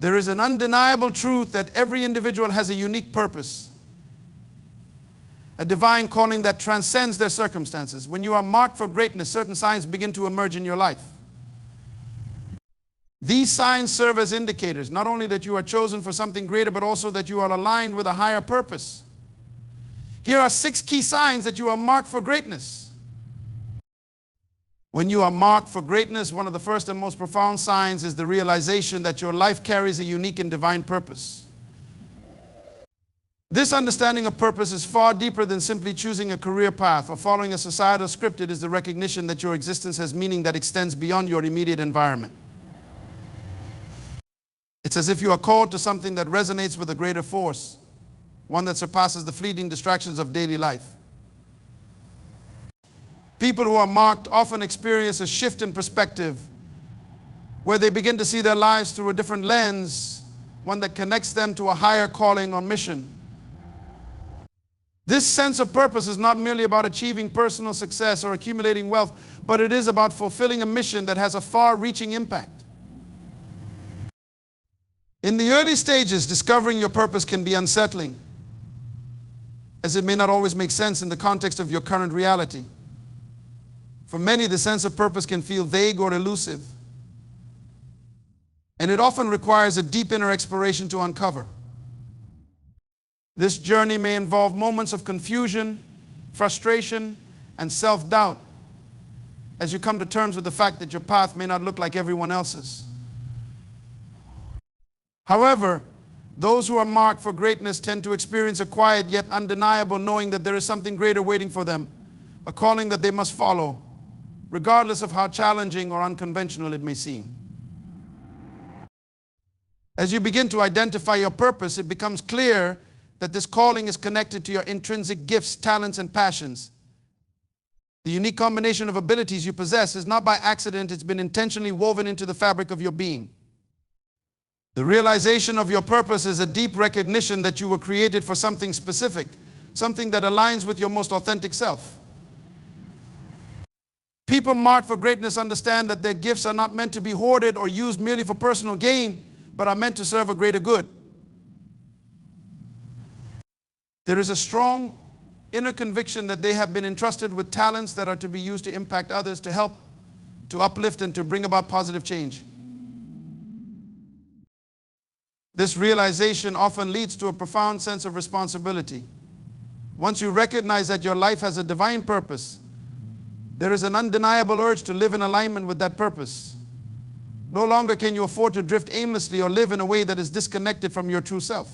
There is an undeniable truth that every individual has a unique purpose, a divine calling that transcends their circumstances. When you are marked for greatness, certain signs begin to emerge in your life. These signs serve as indicators, not only that you are chosen for something greater, but also that you are aligned with a higher purpose. Here are 6 key signs that you are marked for greatness. When you are marked for greatness, one of the first and most profound signs is the realization that your life carries a unique and divine purpose. This understanding of purpose is far deeper than simply choosing a career path or following a societal script. It is the recognition that your existence has meaning that extends beyond your immediate environment. It's as if you are called to something that resonates with a greater force, one that surpasses the fleeting distractions of daily life. People who are marked often experience a shift in perspective, where they begin to see their lives through a different lens, one that connects them to a higher calling or mission. This sense of purpose is not merely about achieving personal success or accumulating wealth, but it is about fulfilling a mission that has a far-reaching impact. In the early stages, discovering your purpose can be unsettling, as it may not always make sense in the context of your current reality. For many, the sense of purpose can feel vague or elusive, and it often requires a deep inner exploration to uncover. This journey may involve moments of confusion, frustration, and self-doubt as you come to terms with the fact that your path may not look like everyone else's. However, those who are marked for greatness tend to experience a quiet yet undeniable knowing that there is something greater waiting for them, a calling that they must follow, regardless of how challenging or unconventional it may seem. As you begin to identify your purpose, it becomes clear that this calling is connected to your intrinsic gifts, talents, and passions. The unique combination of abilities you possess is not by accident, it's been intentionally woven into the fabric of your being. The realization of your purpose is a deep recognition that you were created for something specific, something that aligns with your most authentic self. People marked for greatness understand that their gifts are not meant to be hoarded or used merely for personal gain, but are meant to serve a greater good. There is a strong inner conviction that they have been entrusted with talents that are to be used to impact others, to help, to uplift, and to bring about positive change. This realization often leads to a profound sense of responsibility. Once you recognize that your life has a divine purpose, there is an undeniable urge to live in alignment with that purpose. No longer can you afford to drift aimlessly or live in a way that is disconnected from your true self.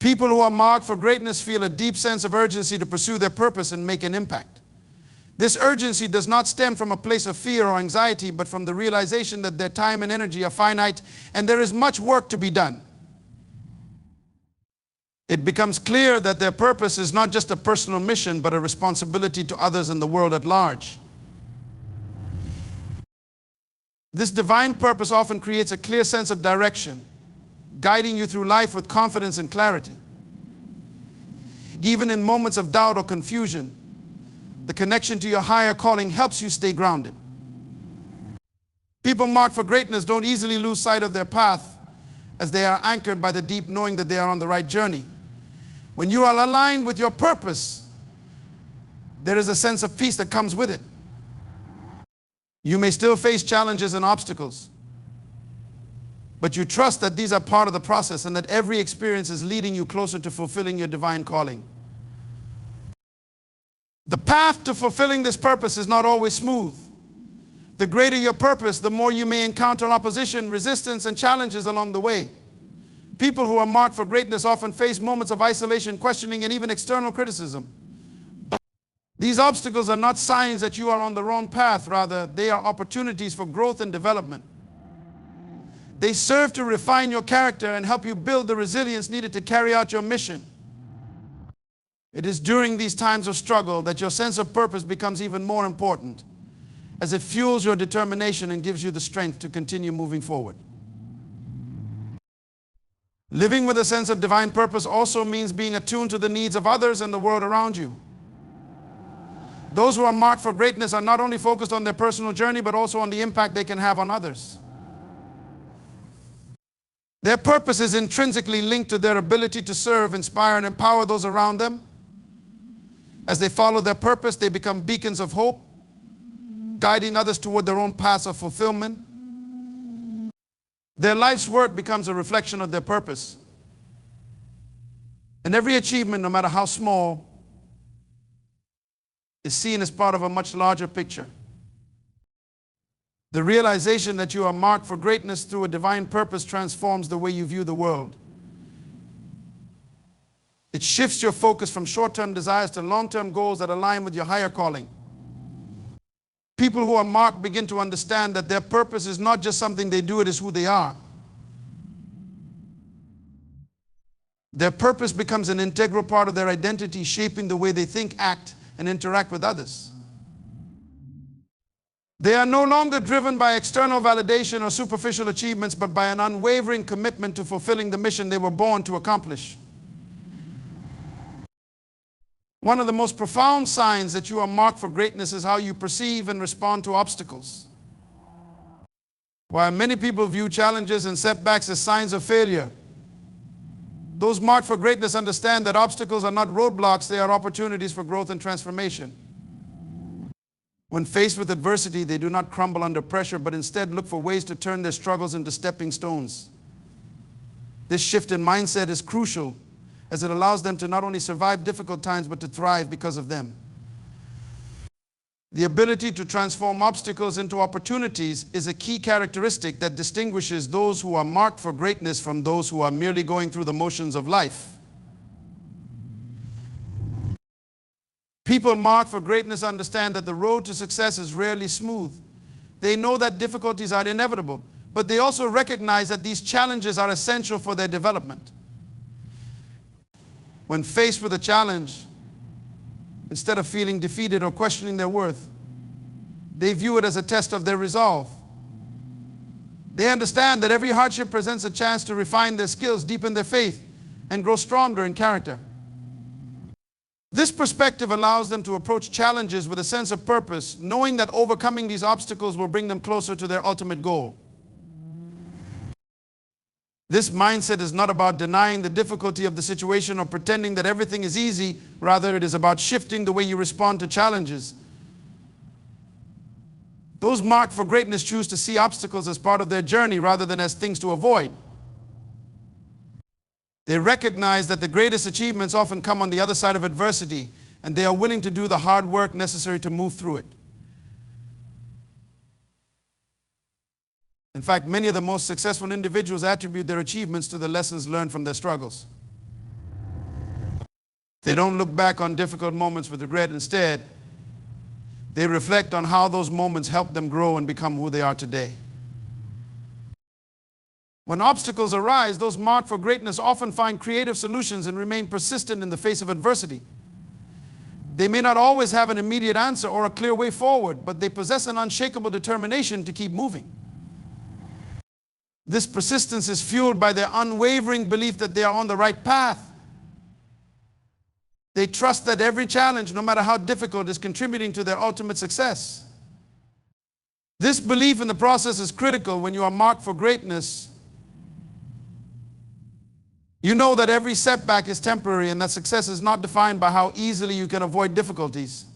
People who are marked for greatness feel a deep sense of urgency to pursue their purpose and make an impact. This urgency does not stem from a place of fear or anxiety, but from the realization that their time and energy are finite and there is much work to be done. It becomes clear that their purpose is not just a personal mission, but a responsibility to others and the world at large. This divine purpose often creates a clear sense of direction, guiding you through life with confidence and clarity. Even in moments of doubt or confusion, the connection to your higher calling helps you stay grounded. People marked for greatness don't easily lose sight of their path, as they are anchored by the deep knowing that they are on the right journey. When you are aligned with your purpose, there is a sense of peace that comes with it. You may still face challenges and obstacles, but you trust that these are part of the process and that every experience is leading you closer to fulfilling your divine calling. The path to fulfilling this purpose is not always smooth. The greater your purpose, the more you may encounter opposition, resistance, and challenges along the way. People who are marked for greatness often face moments of isolation, questioning, and even external criticism. These obstacles are not signs that you are on the wrong path. Rather, they are opportunities for growth and development. They serve to refine your character and help you build the resilience needed to carry out your mission. It is during these times of struggle that your sense of purpose becomes even more important, as it fuels your determination and gives you the strength to continue moving forward. Living with a sense of divine purpose also means being attuned to the needs of others and the world around you. Those who are marked for greatness are not only focused on their personal journey, but also on the impact they can have on others. Their purpose is intrinsically linked to their ability to serve, inspire, and empower those around them. As they follow their purpose, they become beacons of hope, guiding others toward their own paths of fulfillment. Their life's work becomes a reflection of their purpose. And every achievement, no matter how small, is seen as part of a much larger picture. The realization that you are marked for greatness through a divine purpose transforms the way you view the world. It shifts your focus from short-term desires to long-term goals that align with your higher calling. People who are marked begin to understand that their purpose is not just something they do, it is who they are. Their purpose becomes an integral part of their identity, shaping the way they think, act, and interact with others. They are no longer driven by external validation or superficial achievements, but by an unwavering commitment to fulfilling the mission they were born to accomplish. One of the most profound signs that you are marked for greatness is how you perceive and respond to obstacles. While many people view challenges and setbacks as signs of failure, those marked for greatness understand that obstacles are not roadblocks, they are opportunities for growth and transformation. When faced with adversity, they do not crumble under pressure, but instead look for ways to turn their struggles into stepping stones. This shift in mindset is crucial, as it allows them to not only survive difficult times, but to thrive because of them. The ability to transform obstacles into opportunities is a key characteristic that distinguishes those who are marked for greatness from those who are merely going through the motions of life. People marked for greatness understand that the road to success is rarely smooth. They know that difficulties are inevitable, but they also recognize that these challenges are essential for their development. When faced with a challenge, instead of feeling defeated or questioning their worth, they view it as a test of their resolve. They understand that every hardship presents a chance to refine their skills, deepen their faith, and grow stronger in character. This perspective allows them to approach challenges with a sense of purpose, knowing that overcoming these obstacles will bring them closer to their ultimate goal. This mindset is not about denying the difficulty of the situation or pretending that everything is easy. Rather, it is about shifting the way you respond to challenges. Those marked for greatness choose to see obstacles as part of their journey rather than as things to avoid. They recognize that the greatest achievements often come on the other side of adversity, and they are willing to do the hard work necessary to move through it. In fact, many of the most successful individuals attribute their achievements to the lessons learned from their struggles. They don't look back on difficult moments with regret. Instead, they reflect on how those moments helped them grow and become who they are today. When obstacles arise, those marked for greatness often find creative solutions and remain persistent in the face of adversity. They may not always have an immediate answer or a clear way forward, but they possess an unshakable determination to keep moving. This persistence is fueled by their unwavering belief that they are on the right path. They trust that every challenge, no matter how difficult, is contributing to their ultimate success. This belief in the process is critical when you are marked for greatness. You know that every setback is temporary and that success is not defined by how easily you can avoid difficulties,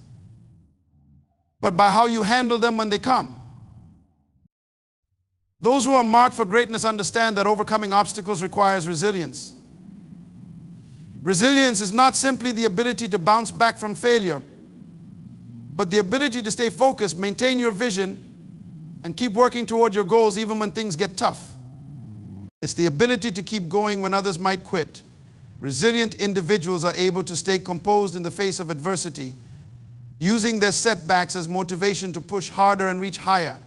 but by how you handle them when they come. Those who are marked for greatness understand that overcoming obstacles requires resilience. Resilience is not simply the ability to bounce back from failure, but the ability to stay focused, maintain your vision, and keep working toward your goals even when things get tough. It's the ability to keep going when others might quit. Resilient individuals are able to stay composed in the face of adversity, using their setbacks as motivation to push harder and reach higher.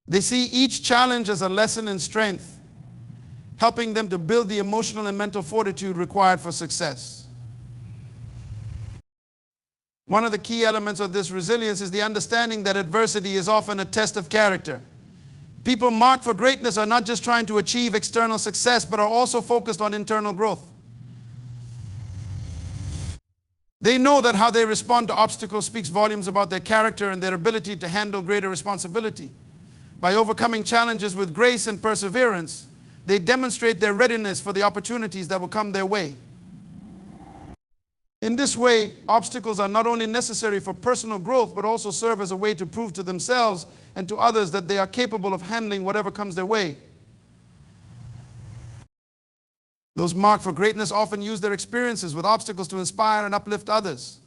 They see each challenge as a lesson in strength, helping them to build the emotional and mental fortitude required for success. One of the key elements of this resilience is the understanding that adversity is often a test of character. People marked for greatness are not just trying to achieve external success, but are also focused on internal growth. They know that how they respond to obstacles speaks volumes about their character and their ability to handle greater responsibility. By overcoming challenges with grace and perseverance, They demonstrate their readiness for the opportunities that will come their way. In this way, obstacles are not only necessary for personal growth, but also serve as a way to prove to themselves and to others that they are capable of handling whatever comes their way. Those marked for greatness often use their experiences with obstacles to inspire and uplift others.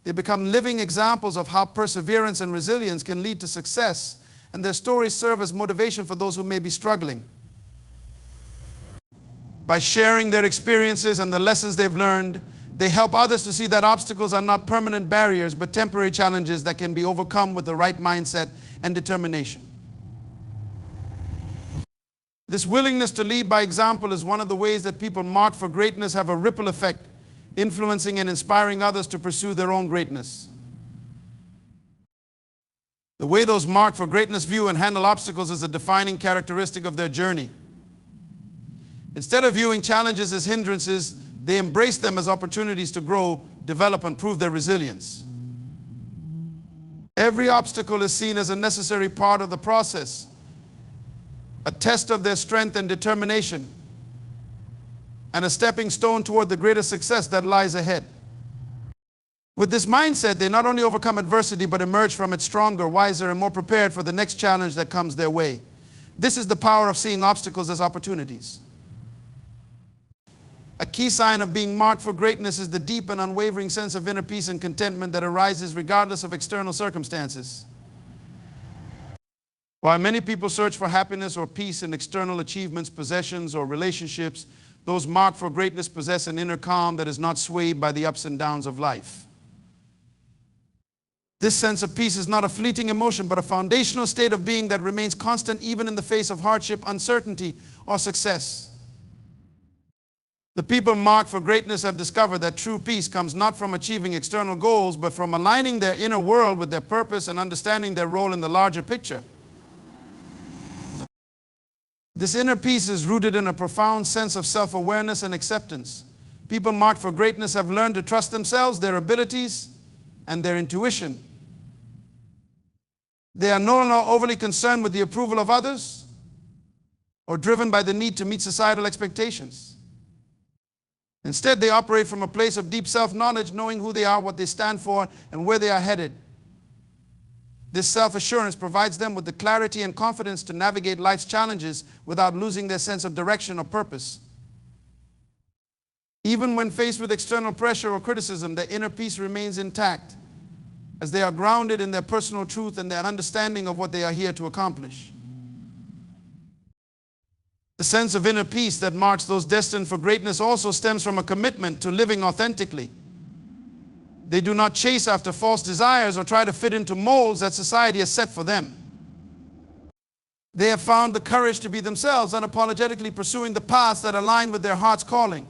They become living examples of how perseverance and resilience can lead to success, and their stories serve as motivation for those who may be struggling. By sharing their experiences and the lessons they've learned, they help others to see that obstacles are not permanent barriers, but temporary challenges that can be overcome with the right mindset and determination. This willingness to lead by example is one of the ways that people marked for greatness have a ripple effect, influencing and inspiring others to pursue their own greatness. The way those marked for greatness view and handle obstacles is a defining characteristic of their journey. Instead of viewing challenges as hindrances, they embrace them as opportunities to grow, develop, and prove their resilience. Every obstacle is seen as a necessary part of the process, a test of their strength and determination, and a stepping stone toward the greater success that lies ahead. With this mindset, they not only overcome adversity, but emerge from it stronger, wiser, and more prepared for the next challenge that comes their way. This is the power of seeing obstacles as opportunities. A key sign of being marked for greatness is the deep and unwavering sense of inner peace and contentment that arises regardless of external circumstances. While many people search for happiness or peace in external achievements, possessions, or relationships, those marked for greatness possess an inner calm that is not swayed by the ups and downs of life. This sense of peace is not a fleeting emotion, but a foundational state of being that remains constant even in the face of hardship, uncertainty, or success. The people marked for greatness have discovered that true peace comes not from achieving external goals, but from aligning their inner world with their purpose and understanding their role in the larger picture. This inner peace is rooted in a profound sense of self-awareness and acceptance. People marked for greatness have learned to trust themselves, their abilities, and their intuition. They are no longer overly concerned with the approval of others or driven by the need to meet societal expectations. Instead, they operate from a place of deep self-knowledge, knowing who they are, what they stand for, and where they are headed. This self-assurance provides them with the clarity and confidence to navigate life's challenges without losing their sense of direction or purpose. Even when faced with external pressure or criticism, their inner peace remains intact, as they are grounded in their personal truth and their understanding of what they are here to accomplish. The sense of inner peace that marks those destined for greatness also stems from a commitment to living authentically. They do not chase after false desires or try to fit into molds that society has set for them. They have found the courage to be themselves, unapologetically pursuing the paths that align with their heart's calling.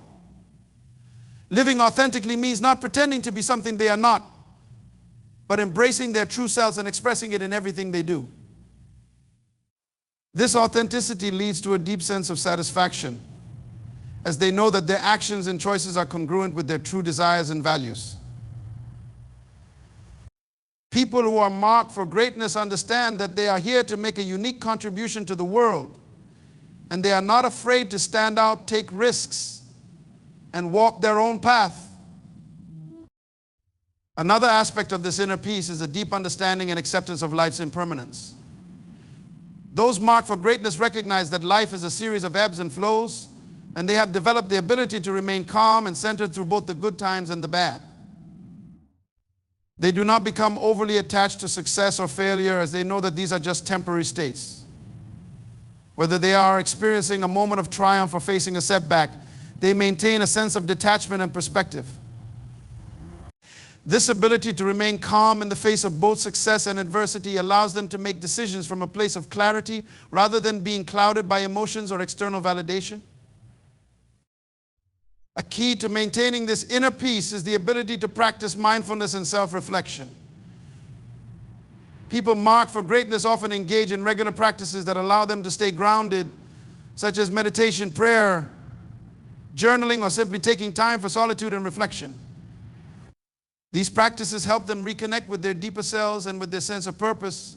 Living authentically means not pretending to be something they are not, but embracing their true selves and expressing it in everything they do. This authenticity leads to a deep sense of satisfaction, as they know that their actions and choices are congruent with their true desires and values. People who are marked for greatness understand that they are here to make a unique contribution to the world, and they are not afraid to stand out, take risks, and walk their own path. Another aspect of this inner peace is a deep understanding and acceptance of life's impermanence. Those marked for greatness recognize that life is a series of ebbs and flows, and they have developed the ability to remain calm and centered through both the good times and the bad. They do not become overly attached to success or failure, as they know that these are just temporary states. Whether they are experiencing a moment of triumph or facing a setback, they maintain a sense of detachment and perspective. This ability to remain calm in the face of both success and adversity allows them to make decisions from a place of clarity rather than being clouded by emotions or external validation. A key to maintaining this inner peace is the ability to practice mindfulness and self-reflection. People marked for greatness often engage in regular practices that allow them to stay grounded, such as meditation, prayer, journaling, or simply taking time for solitude and reflection. These practices help them reconnect with their deeper selves and with their sense of purpose,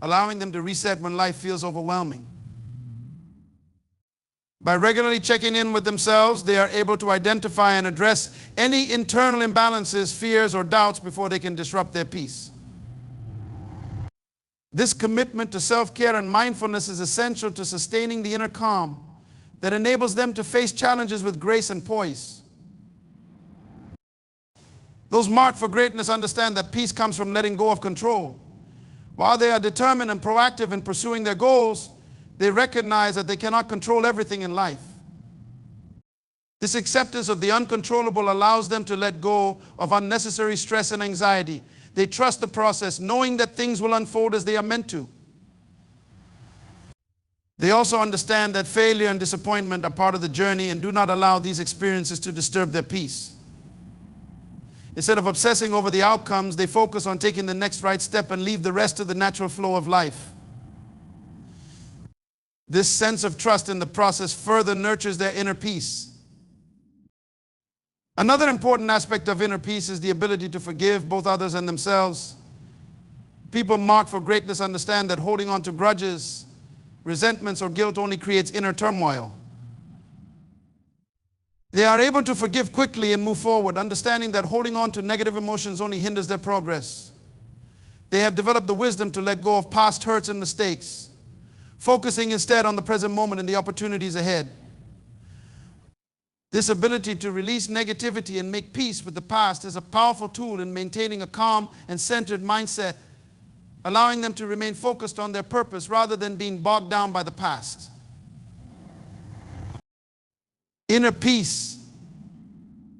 allowing them to reset when life feels overwhelming. By regularly checking in with themselves, they are able to identify and address any internal imbalances, fears, or doubts before they can disrupt their peace. This commitment to self-care and mindfulness is essential to sustaining the inner calm that enables them to face challenges with grace and poise. Those marked for greatness understand that peace comes from letting go of control. While they are determined and proactive in pursuing their goals, they recognize that they cannot control everything in life. This acceptance of the uncontrollable allows them to let go of unnecessary stress and anxiety. They trust the process, knowing that things will unfold as they are meant to. They also understand that failure and disappointment are part of the journey and do not allow these experiences to disturb their peace. Instead of obsessing over the outcomes, they focus on taking the next right step and leave the rest to the natural flow of life. This sense of trust in the process further nurtures their inner peace. Another important aspect of inner peace is the ability to forgive both others and themselves. People marked for greatness understand that holding on to grudges, resentments, or guilt only creates inner turmoil. They are able to forgive quickly and move forward, understanding that holding on to negative emotions only hinders their progress. They have developed the wisdom to let go of past hurts and mistakes, focusing instead on the present moment and the opportunities ahead. This ability to release negativity and make peace with the past is a powerful tool in maintaining a calm and centered mindset, allowing them to remain focused on their purpose rather than being bogged down by the past. Inner peace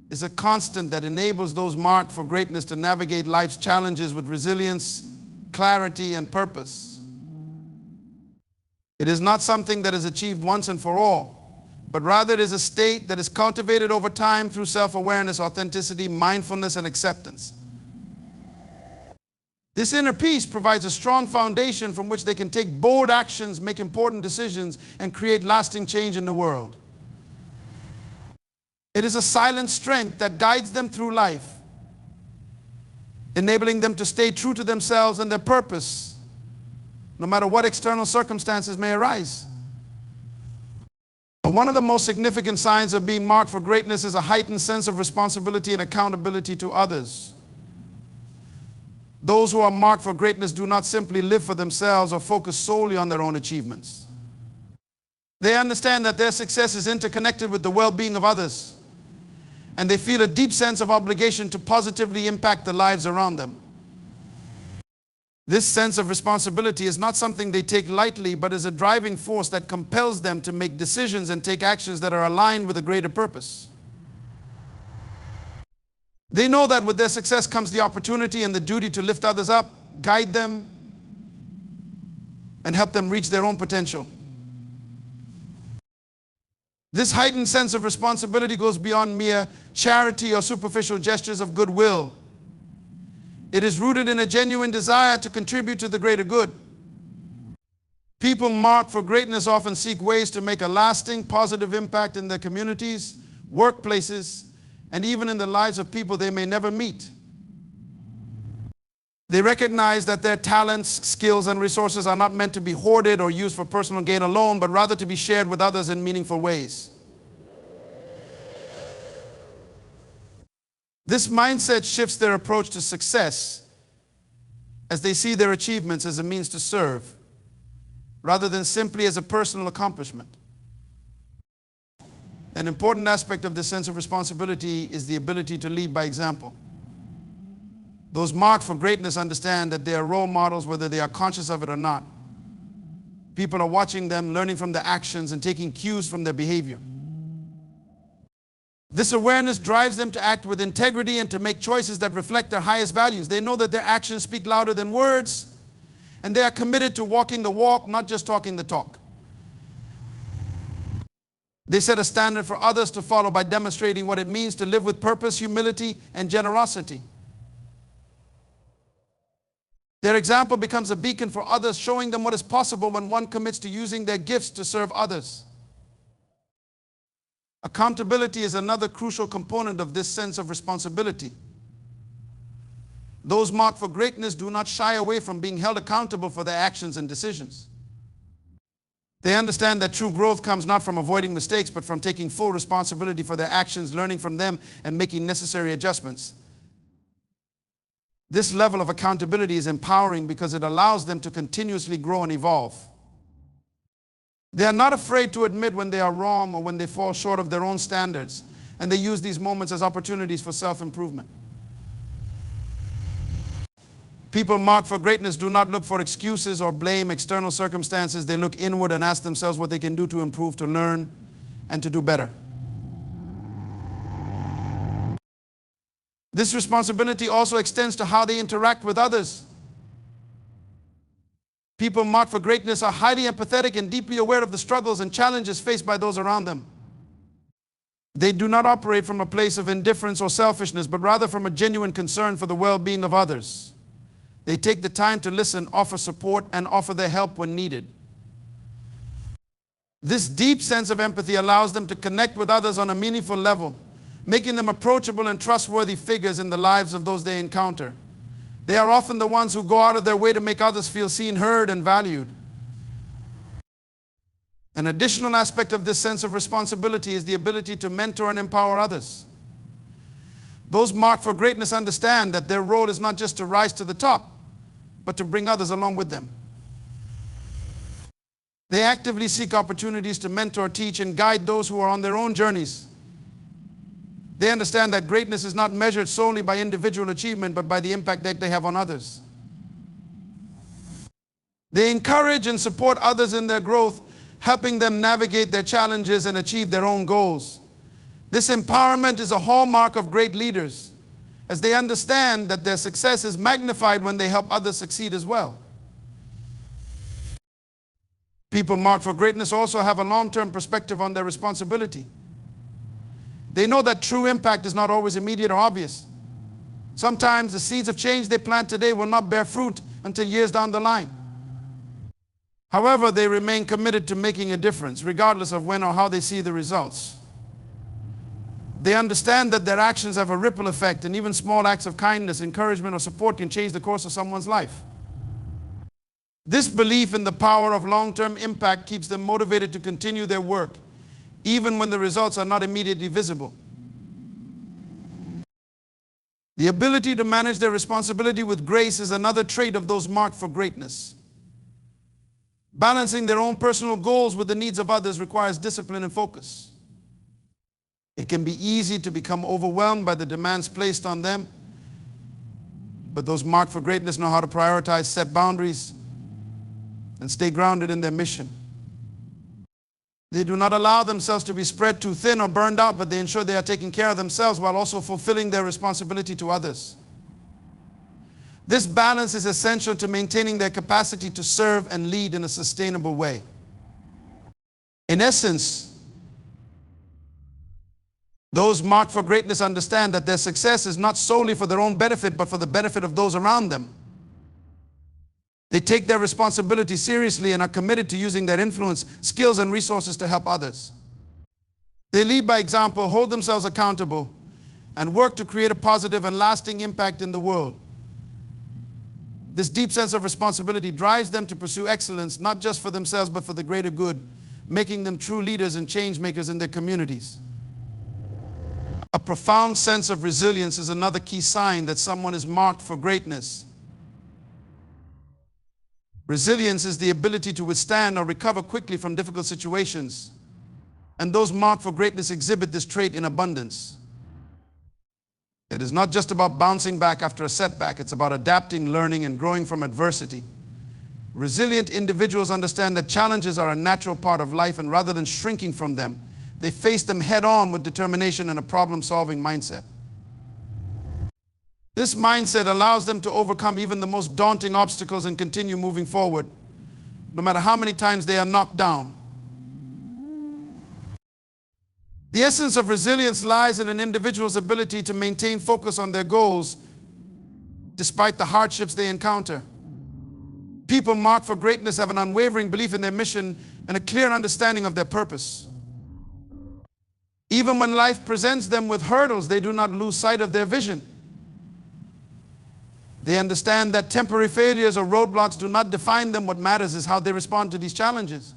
is a constant that enables those marked for greatness to navigate life's challenges with resilience, clarity, and purpose. It is not something that is achieved once and for all, but rather it is a state that is cultivated over time through self-awareness, authenticity, mindfulness, and acceptance. This inner peace provides a strong foundation from which they can take bold actions, make important decisions, and create lasting change in the world. It is a silent strength that guides them through life, enabling them to stay true to themselves and their purpose, no matter what external circumstances may arise. One of the most significant signs of being marked for greatness is a heightened sense of responsibility and accountability to others. Those who are marked for greatness do not simply live for themselves or focus solely on their own achievements. They understand that their success is interconnected with the well-being of others, and they feel a deep sense of obligation to positively impact the lives around them. This sense of responsibility is not something they take lightly, but is a driving force that compels them to make decisions and take actions that are aligned with a greater purpose. They know that with their success comes the opportunity and the duty to lift others up, guide them, and help them reach their own potential. This heightened sense of responsibility goes beyond mere charity or superficial gestures of goodwill. It is rooted in a genuine desire to contribute to the greater good. People marked for greatness often seek ways to make a lasting, positive impact in their communities, workplaces, and even in the lives of people they may never meet. They recognize that their talents, skills, and resources are not meant to be hoarded or used for personal gain alone, but rather to be shared with others in meaningful ways. This mindset shifts their approach to success as they see their achievements as a means to serve, rather than simply as a personal accomplishment. An important aspect of this sense of responsibility is the ability to lead by example. Those marked for greatness understand that they are role models whether they are conscious of it or not. People are watching them, learning from their actions, and taking cues from their behavior. This awareness drives them to act with integrity and to make choices that reflect their highest values. They know that their actions speak louder than words, and they are committed to walking the walk, not just talking the talk. They set a standard for others to follow by demonstrating what it means to live with purpose, humility, and generosity. Their example becomes a beacon for others, showing them what is possible when one commits to using their gifts to serve others. Accountability is another crucial component of this sense of responsibility. Those marked for greatness do not shy away from being held accountable for their actions and decisions. They understand that true growth comes not from avoiding mistakes, but from taking full responsibility for their actions, learning from them, and making necessary adjustments. This level of accountability is empowering because it allows them to continuously grow and evolve. They are not afraid to admit when they are wrong or when they fall short of their own standards, and they use these moments as opportunities for self-improvement. People marked for greatness do not look for excuses or blame external circumstances. They look inward and ask themselves what they can do to improve, to learn, and to do better. This responsibility also extends to how they interact with others. People marked for greatness are highly empathetic and deeply aware of the struggles and challenges faced by those around them. They do not operate from a place of indifference or selfishness, but rather from a genuine concern for the well-being of others. They take the time to listen, offer support, and offer their help when needed. This deep sense of empathy allows them to connect with others on a meaningful level, making them approachable and trustworthy figures in the lives of those they encounter. They are often the ones who go out of their way to make others feel seen, heard, and valued. An additional aspect of this sense of responsibility is the ability to mentor and empower others. Those marked for greatness understand that their role is not just to rise to the top, but to bring others along with them. They actively seek opportunities to mentor, teach, and guide those who are on their own journeys. They understand that greatness is not measured solely by individual achievement, but by the impact that they have on others. They encourage and support others in their growth, helping them navigate their challenges and achieve their own goals. This empowerment is a hallmark of great leaders, as they understand that their success is magnified when they help others succeed as well. People marked for greatness also have a long-term perspective on their responsibility. They know that true impact is not always immediate or obvious. Sometimes the seeds of change they plant today will not bear fruit until years down the line. However, they remain committed to making a difference, regardless of when or how they see the results. They understand that their actions have a ripple effect, and even small acts of kindness, encouragement, or support can change the course of someone's life. This belief in the power of long-term impact keeps them motivated to continue their work, even when the results are not immediately visible. The ability to manage their responsibility with grace is another trait of those marked for greatness. Balancing their own personal goals with the needs of others requires discipline and focus. It can be easy to become overwhelmed by the demands placed on them, but those marked for greatness know how to prioritize, set boundaries, and stay grounded in their mission. They do not allow themselves to be spread too thin or burned out, but they ensure they are taking care of themselves while also fulfilling their responsibility to others. This balance is essential to maintaining their capacity to serve and lead in a sustainable way. In essence, those marked for greatness understand that their success is not solely for their own benefit, but for the benefit of those around them. They take their responsibility seriously and are committed to using their influence, skills, and resources to help others. They lead by example, hold themselves accountable, and work to create a positive and lasting impact in the world. This deep sense of responsibility drives them to pursue excellence, not just for themselves, but for the greater good, making them true leaders and change makers in their communities. A profound sense of resilience is another key sign that someone is marked for greatness. Resilience is the ability to withstand or recover quickly from difficult situations, and those marked for greatness exhibit this trait in abundance. It is not just about bouncing back after a setback, it's about adapting, learning, and growing from adversity. Resilient individuals understand that challenges are a natural part of life, and rather than shrinking from them, they face them head-on with determination and a problem-solving mindset. This mindset allows them to overcome even the most daunting obstacles and continue moving forward, no matter how many times they are knocked down. The essence of resilience lies in an individual's ability to maintain focus on their goals despite the hardships they encounter. People marked for greatness have an unwavering belief in their mission and a clear understanding of their purpose. Even when life presents them with hurdles, they do not lose sight of their vision. They understand that temporary failures or roadblocks do not define them. What matters is how they respond to these challenges.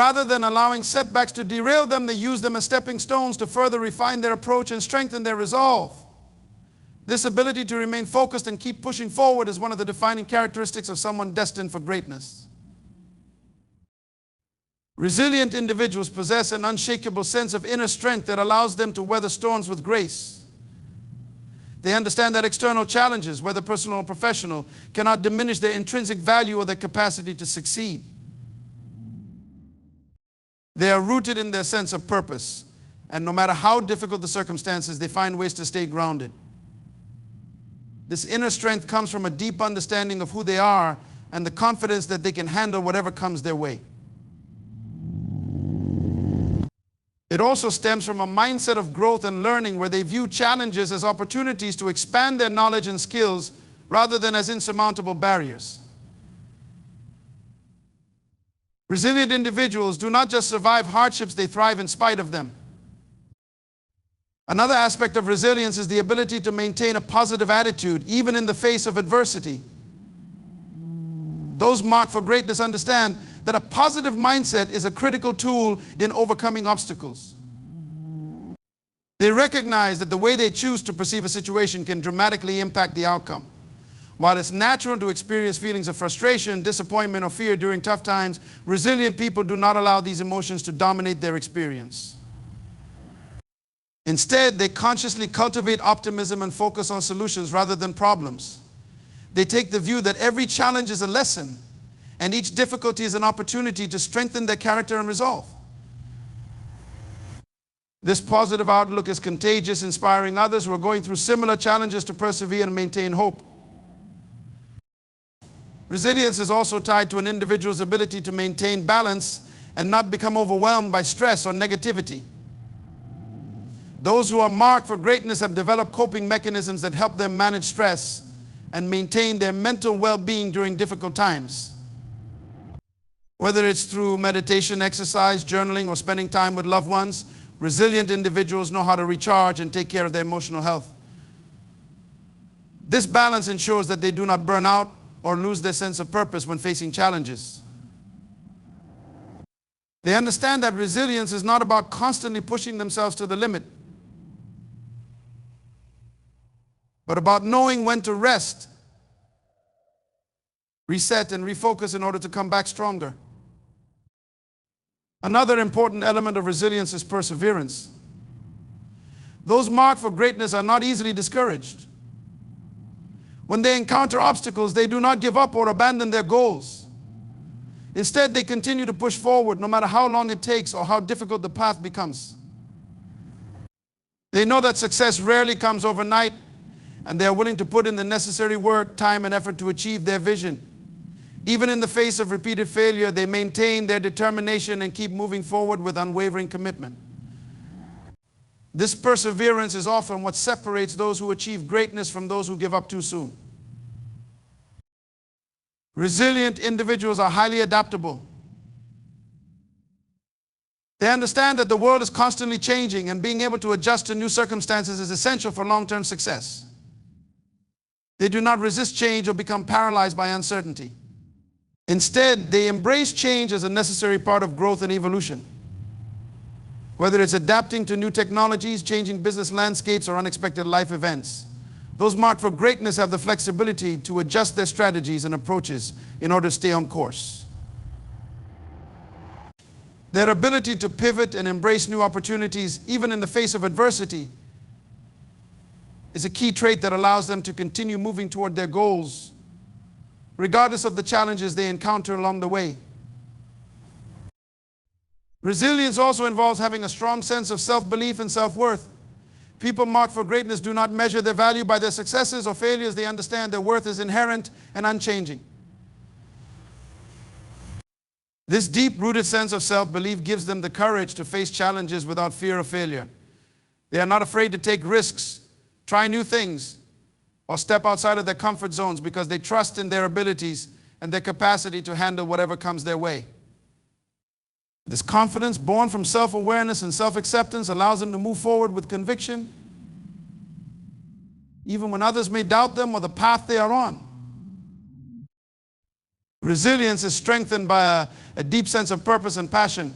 Rather than allowing setbacks to derail them, they use them as stepping stones to further refine their approach and strengthen their resolve. This ability to remain focused and keep pushing forward is one of the defining characteristics of someone destined for greatness. Resilient individuals possess an unshakable sense of inner strength that allows them to weather storms with grace. They understand that external challenges, whether personal or professional, cannot diminish their intrinsic value or their capacity to succeed. They are rooted in their sense of purpose, and no matter how difficult the circumstances, they find ways to stay grounded. This inner strength comes from a deep understanding of who they are and the confidence that they can handle whatever comes their way. It also stems from a mindset of growth and learning where they view challenges as opportunities to expand their knowledge and skills rather than as insurmountable barriers. Resilient individuals do not just survive hardships, they thrive in spite of them. Another aspect of resilience is the ability to maintain a positive attitude even in the face of adversity. Those marked for greatness understand that a positive mindset is a critical tool in overcoming obstacles. They recognize that the way they choose to perceive a situation can dramatically impact the outcome. While it's natural to experience feelings of frustration, disappointment, or fear during tough times, resilient people do not allow these emotions to dominate their experience. Instead, they consciously cultivate optimism and focus on solutions rather than problems. They take the view that every challenge is a lesson, and each difficulty is an opportunity to strengthen their character and resolve. This positive outlook is contagious, inspiring others who are going through similar challenges to persevere and maintain hope. Resilience is also tied to an individual's ability to maintain balance and not become overwhelmed by stress or negativity. Those who are marked for greatness have developed coping mechanisms that help them manage stress and maintain their mental well-being during difficult times. Whether it's through meditation, exercise, journaling, or spending time with loved ones, resilient individuals know how to recharge and take care of their emotional health. This balance ensures that they do not burn out or lose their sense of purpose when facing challenges. They understand that resilience is not about constantly pushing themselves to the limit, but about knowing when to rest, reset, and refocus in order to come back stronger. Another important element of resilience is perseverance. Those marked for greatness are not easily discouraged. When they encounter obstacles, they do not give up or abandon their goals. Instead, they continue to push forward no matter how long it takes or how difficult the path becomes. They know that success rarely comes overnight, and they are willing to put in the necessary work, time, and effort to achieve their vision. Even in the face of repeated failure, they maintain their determination and keep moving forward with unwavering commitment. This perseverance is often what separates those who achieve greatness from those who give up too soon. Resilient individuals are highly adaptable. They understand that the world is constantly changing, and being able to adjust to new circumstances is essential for long-term success. They do not resist change or become paralyzed by uncertainty. Instead, they embrace change as a necessary part of growth and evolution. Whether it's adapting to new technologies, changing business landscapes, or unexpected life events, those marked for greatness have the flexibility to adjust their strategies and approaches in order to stay on course. Their ability to pivot and embrace new opportunities, even in the face of adversity, is a key trait that allows them to continue moving toward their goals, regardless of the challenges they encounter along the way. Resilience also involves having a strong sense of self-belief and self-worth. People marked for greatness do not measure their value by their successes or failures. They understand their worth is inherent and unchanging. This deep-rooted sense of self-belief gives them the courage to face challenges without fear of failure. They are not afraid to take risks, try new things, or step outside of their comfort zones because they trust in their abilities and their capacity to handle whatever comes their way. This confidence, born from self-awareness and self-acceptance, allows them to move forward with conviction, even when others may doubt them or the path they are on. Resilience is strengthened by a deep sense of purpose and passion.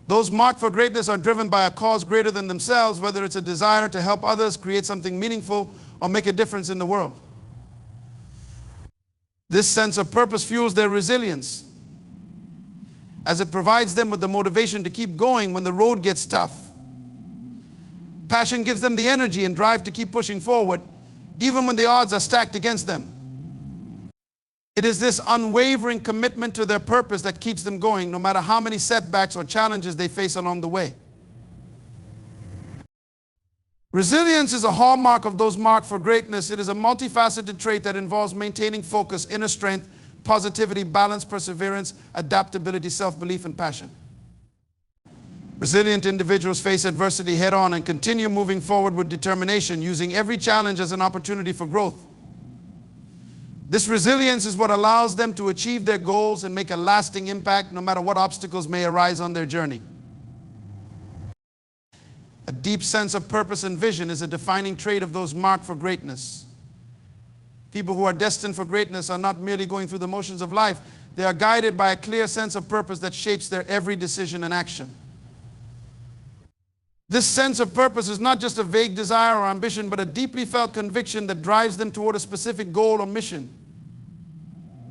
Those marked for greatness are driven by a cause greater than themselves, whether it's a desire to help others, create something meaningful, or make a difference in the world. This sense of purpose fuels their resilience, as it provides them with the motivation to keep going when the road gets tough. Passion gives them the energy and drive to keep pushing forward, even when the odds are stacked against them. It is this unwavering commitment to their purpose that keeps them going, no matter how many setbacks or challenges they face along the way. Resilience is a hallmark of those marked for greatness. It is a multifaceted trait that involves maintaining focus, inner strength, positivity, balance, perseverance, adaptability, self-belief, and passion. Resilient individuals face adversity head-on and continue moving forward with determination, using every challenge as an opportunity for growth. This resilience is what allows them to achieve their goals and make a lasting impact no matter what obstacles may arise on their journey. A deep sense of purpose and vision is a defining trait of those marked for greatness. People who are destined for greatness are not merely going through the motions of life. They are guided by a clear sense of purpose that shapes their every decision and action. This sense of purpose is not just a vague desire or ambition, but a deeply felt conviction that drives them toward a specific goal or mission.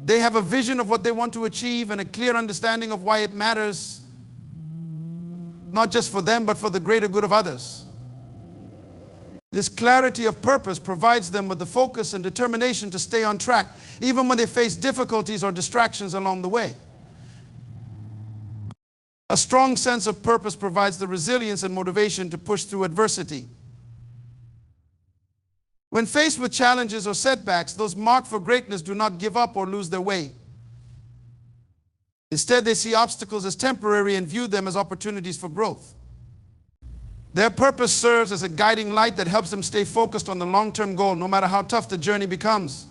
They have a vision of what they want to achieve and a clear understanding of why it matters, not just for them, but for the greater good of others. This clarity of purpose provides them with the focus and determination to stay on track, even when they face difficulties or distractions along the way. A strong sense of purpose provides the resilience and motivation to push through adversity. When faced with challenges or setbacks, those marked for greatness do not give up or lose their way. Instead, they see obstacles as temporary and view them as opportunities for growth. Their purpose serves as a guiding light that helps them stay focused on the long-term goal, no matter how tough the journey becomes.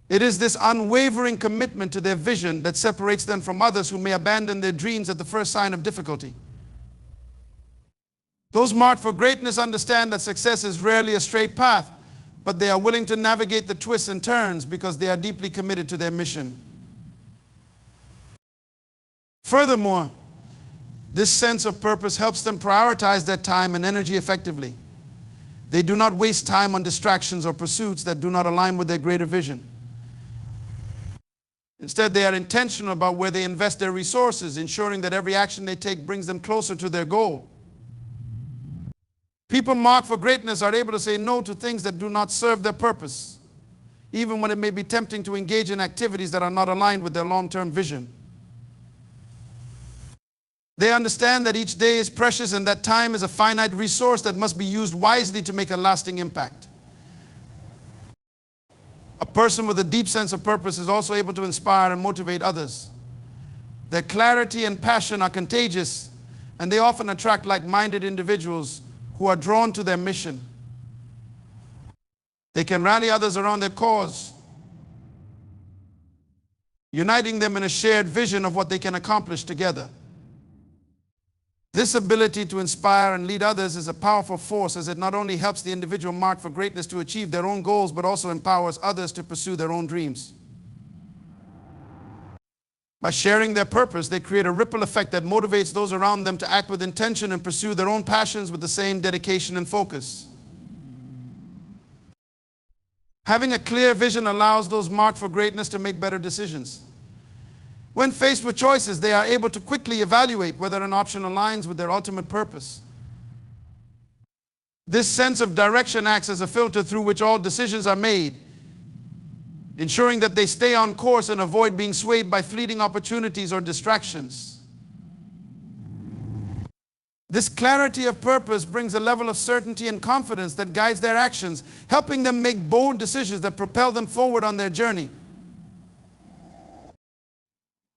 It is this unwavering commitment to their vision that separates them from others who may abandon their dreams at the first sign of difficulty. Those marked for greatness understand that success is rarely a straight path, but they are willing to navigate the twists and turns because they are deeply committed to their mission. Furthermore, this sense of purpose helps them prioritize their time and energy effectively. They do not waste time on distractions or pursuits that do not align with their greater vision. Instead, they are intentional about where they invest their resources, ensuring that every action they take brings them closer to their goal. People marked for greatness are able to say no to things that do not serve their purpose, even when it may be tempting to engage in activities that are not aligned with their long-term vision. They understand that each day is precious and that time is a finite resource that must be used wisely to make a lasting impact. A person with a deep sense of purpose is also able to inspire and motivate others. Their clarity and passion are contagious, and they often attract like-minded individuals who are drawn to their mission. They can rally others around their cause, uniting them in a shared vision of what they can accomplish together. This ability to inspire and lead others is a powerful force, as it not only helps the individual marked for greatness to achieve their own goals, but also empowers others to pursue their own dreams. By sharing their purpose, they create a ripple effect that motivates those around them to act with intention and pursue their own passions with the same dedication and focus. Having a clear vision allows those marked for greatness to make better decisions. When faced with choices, they are able to quickly evaluate whether an option aligns with their ultimate purpose. This sense of direction acts as a filter through which all decisions are made, ensuring that they stay on course and avoid being swayed by fleeting opportunities or distractions. This clarity of purpose brings a level of certainty and confidence that guides their actions, helping them make bold decisions that propel them forward on their journey.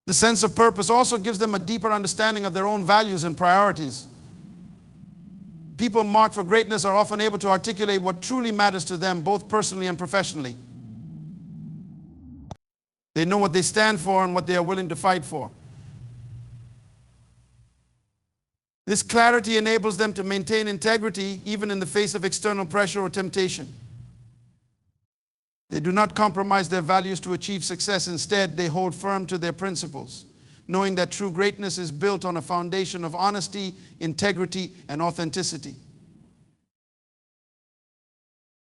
The sense of purpose also gives them a deeper understanding of their own values and priorities. People marked for greatness are often able to articulate what truly matters to them, both personally and professionally. They know what they stand for and what they are willing to fight for. This clarity enables them to maintain integrity even in the face of external pressure or temptation. They do not compromise their values to achieve success. Instead, they hold firm to their principles, knowing that true greatness is built on a foundation of honesty, integrity, and authenticity.